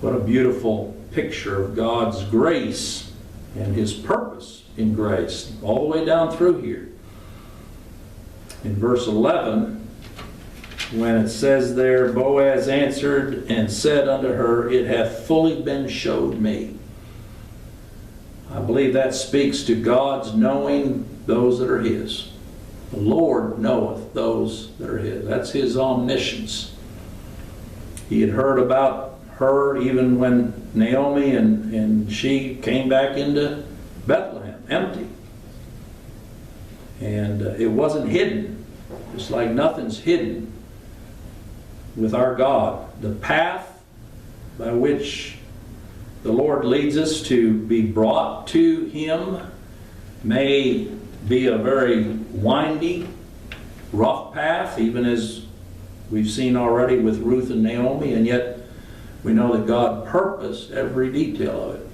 What a beautiful picture of God's grace and His purpose in grace, all the way down through here. In verse 11, when it says there, Boaz answered and said unto her, It hath fully been showed me. I believe that speaks to God's knowing those that are His. The Lord knoweth those that are His. That's His omniscience. He had heard about her even when Naomi and she came back into Bethlehem, empty. And it wasn't hidden, just like nothing's hidden with our God. The path by which the Lord leads us to be brought to Him may be a very windy, rough path, even as we've seen already with Ruth and Naomi, and yet we know that God purposed every detail of it.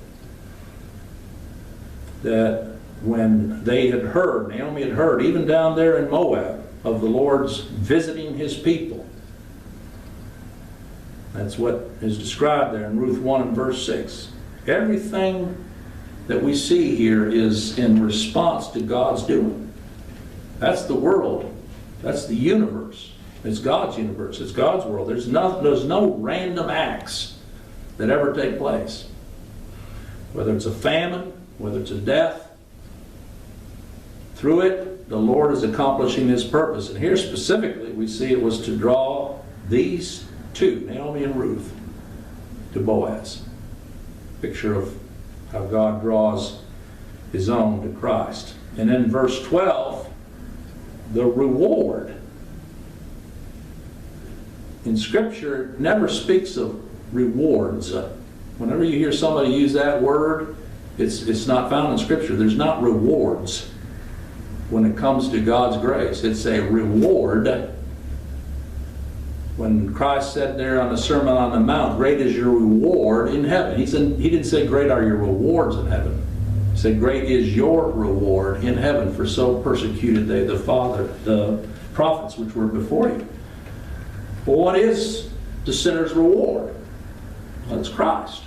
That when they had heard, Naomi had heard, even down there in Moab, of the Lord's visiting His people. That's what is described there in Ruth 1 and verse 6. Everything that we see here is in response to God's doing. That's the world. That's the universe. It's God's universe. It's God's world. There's no random acts that ever take place. Whether it's a famine, whether it's a death, through it, the Lord is accomplishing His purpose. And here specifically, we see it was to draw these two, Naomi and Ruth, to Boaz. Picture of how God draws His own to Christ. And then verse 12, the reward. In Scripture, it never speaks of rewards. Whenever you hear somebody use that word, it's not found in Scripture. There's not rewards when it comes to God's grace. It's a reward. When Christ said there on the Sermon on the Mount, great is your reward in heaven. He didn't say great are your rewards in heaven. He said great is your reward in heaven, for so persecuted they the prophets which were before you. Well, what is the sinner's reward? Well, it's Christ.